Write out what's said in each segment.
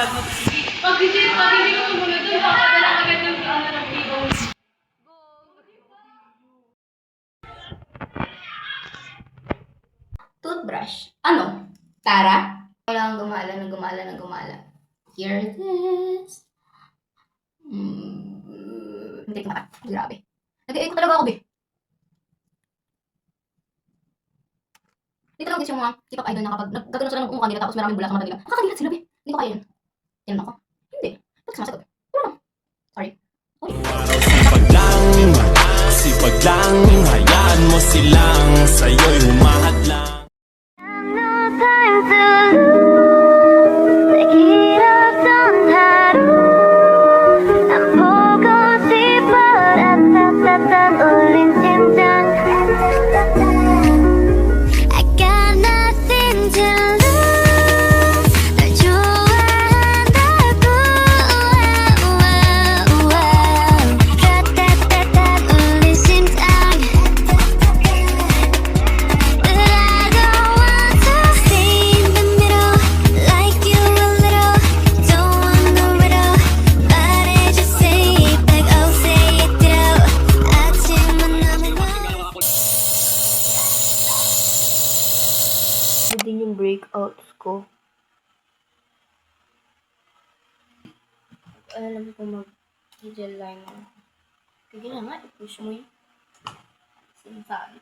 Pag hindi ko sumunod dun, papadala agad ng ano ng video. Toothbrush. Ano? Tara? Kailangan gumala ng gumala ng gumala. Here it is. Hindi ko maka. Grabe. Nag-i-echo talaga ako, be. Dito lang din yung mga K-pop idol na kapag nagkagano sila ng mukha nila tapos maraming bula sa mata nila. Nakakadilat sila, be. Hindi ko kaya yun. Tinan ako. Hindi. Ba't sumasagot? Wala lang. Sorry. Sipag lang, hayaan mo silang sa'yo'y humahad lang. No time to lose. Naghihirapang haru. Ang 보고 싶어. 따뜻한 울린 심장. I got nothing to lose. 널 좋아한다고. 따뜻한 울린 심장. But I don't want to stay in the middle, like you a little. Don't want no riddle, 말해줘 say it back, oh say it through. 아침은 너무 멀어. Ito din yung breakouts ko. Alam ko mag-gel liner. Sige na nga, i-push mo yun. Sinasabi.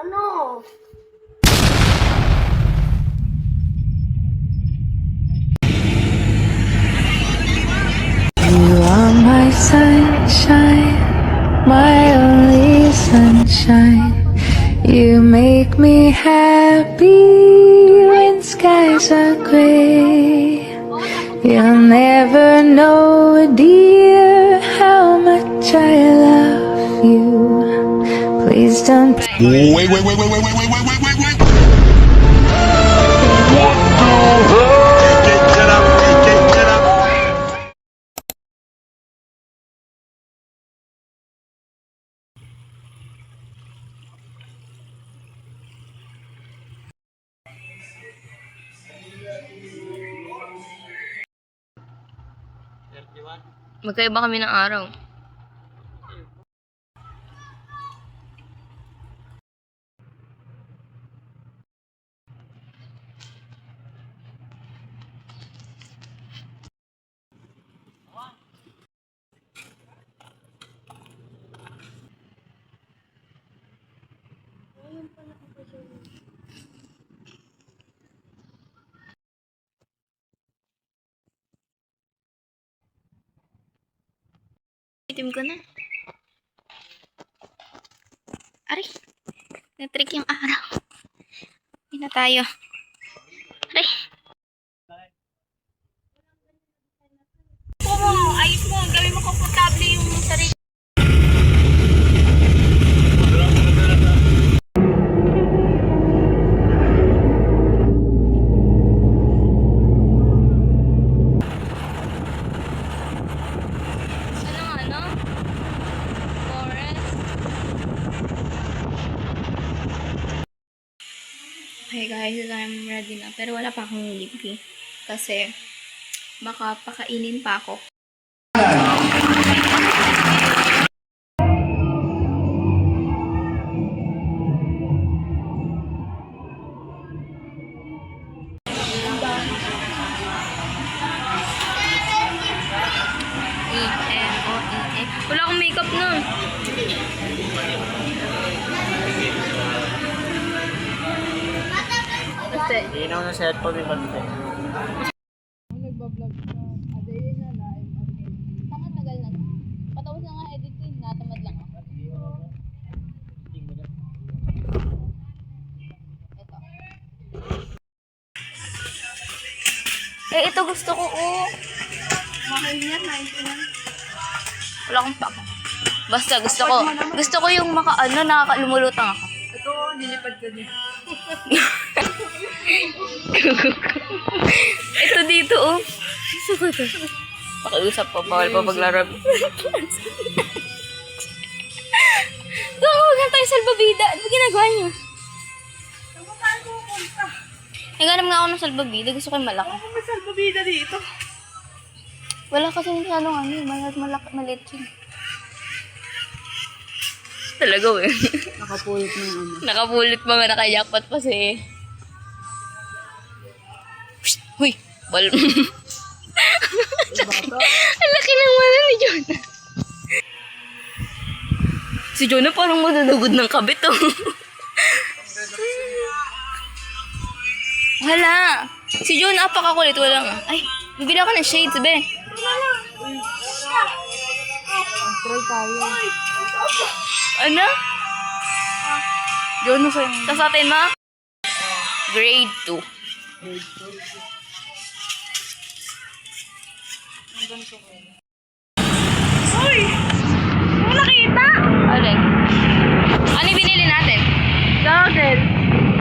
Ano? You are my sunshine, my only sunshine. You make me happy when skies are gray. You'll never know, dear, how much I love you. Please don't. Wait. Magkaiba kami ng araw. Itim ko na. Aray. Na-trick yung araw. Hindi na tayo. Aray. Ayos mo. Gawin mo komportable yung sarili. Okay guys, I'm ready na. Pero wala pa akong lipi. Kasi baka pakainin pa ako. Wala akong makeup nun. ako ng cellphone yung konti. Nagbablog ka. Ade yun na live. Tama tagal na. Patapos na nga editing. Natamad lang ako. Ito. Ito gusto ko, oh. Mahal niya, 99. Wala akong pak. Basta gusto ko yung nakakalumulutang ako. Ito, nilipad ka din. Ito dito, oh. Gusto ko ito. Pakiusap po, bawal pa maglaro. Huwag tayo salbabida. Ano ba ginagawa niyo? Naghanap nga ako ng salbabida. Gusto ko yung malaki. Ako may salbabida dito. Wala kasi masyadong maliit yun. Talaga, eh. Nakapulot na yung ano. Nakapulit mga nakajakpat pa si... Psst! Huy! Bal... Ang laki ng wala ni Jonah. Si Jonah parang manunugod ng kabit, oh. Wala. Si Jonah apakakulit. Wala nga. Ay, bibili ako ng shades, be. Try tayo. Ano? Yun na sa'yo. Sasatin mo? Grade 2. Uy! Ano nakita? Alin? Ano yung binili natin? Gagel.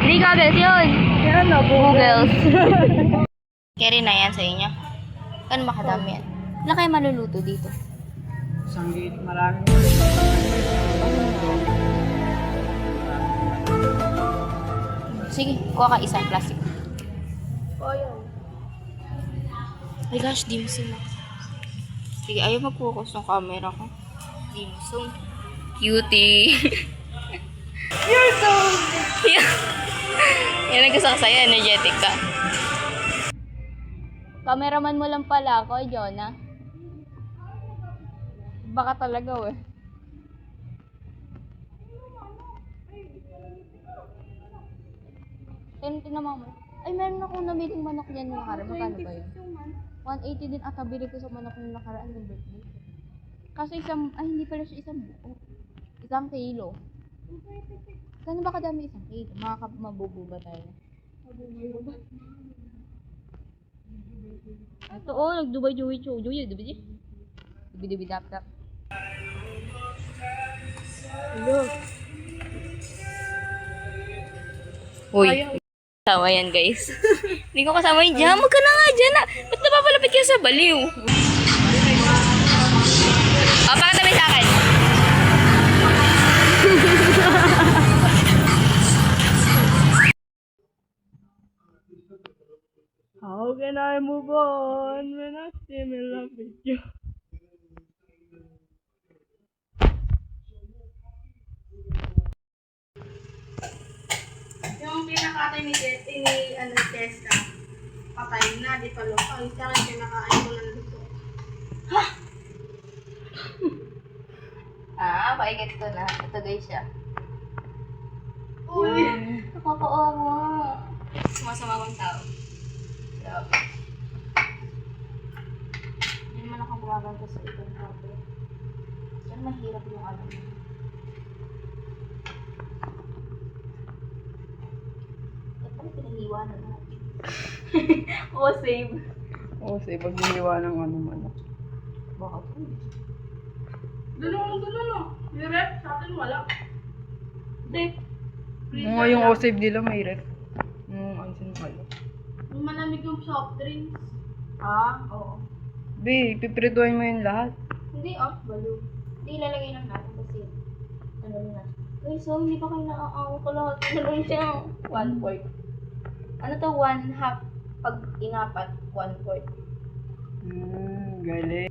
Hindi goggles yun. Yan na, Googles. Carry na yan sa inyo. Ano makadami yan? Wala kayo maluluto dito. Isang gate, marami. Sige, kuha ka isang plastic. My gosh, dim sum. Sige, ayaw mag-focus ng camera ko. Dim sum. Cutie. You're so... Yan ang gusto ko sa'yo, energetic ka. Cameraman mo lang pala ako, Jonah. Baka talaga, eh. Tinama mo. Ay, meron akong nabiling manok dyan nung nakaraan. Magkano ba yun? 180 din ata bili ko sa manok nung nakaraan ng birthday. Kaso hindi pala siya isang buo. Isang kilo. Kano ba kadami isang kilo? Mabubu ba tayo? Mabubu ba? Ito, oh, nagdubay-dubay chujuyo. Dubi-dubi-dap-dap. Hello. Uy. Kasama yan, guys. Hindi ko kasama yun dyan. Huwag ka na nga dyan, ah. Ba't napapalapit ka sa baliw? Pakatabi sa akin. How can I move on when I still in love with you? Yung pinakatay ni Tessa, patay na, di pa lupa. Yung sa akin, pinakain ko ng luto. Paikit ko na. Ito, guys, siya. Uy! Nakakaawa. Sumasama kong tao. Grabe. Hindi naman ako gumaganto sa itong grabe. Yan mahirap yung alam mo. Ito pala pinahiwanan natin. Save. Oo, sa ibang giniwa ng ano man. Bakit? Dulo. May rep, sa atin wala. Hindi. Mga yung O-save nila may ref. Ang sinukalo. Yung malamig yung soft drinks. Oo. Be, piprituin mo yun lahat. Hindi, balo. Hindi, ilalagay lang natin kasi ano na. Uy, so hindi pa kayo naaawa ko lahat. Ano lang siya? 1/4. Ano to? 1/2. Pag inapat, 1/4. Galing.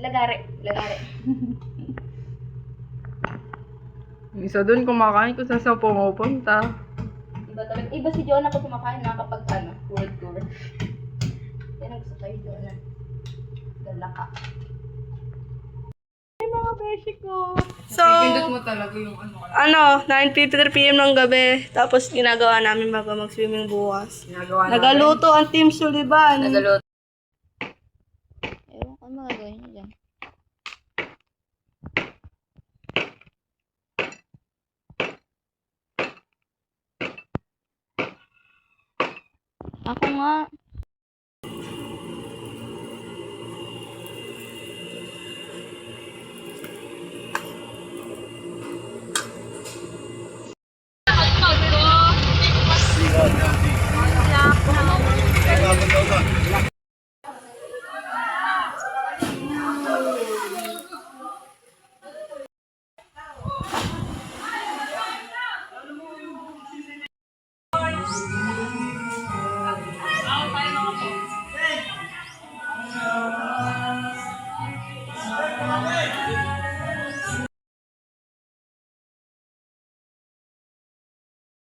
Lagare. Yung isa dun kumakain kung saan pumupunta. Iba talaga. Iba si Jonah pag kumakain na kapag world tour. Yan ang gusto kayo, Jonah. Gala ka. Ay, mga beshi ko. So, pindot mo talaga yung ano. 9:53 p.m. ng gabi. Tapos ginagawa namin bago mag-swimming bukas. Ginagawa Nagaluto ang Team Sullivan. Nagaluto. Ewan ko ano magagawin niyo dyan. Ako nga.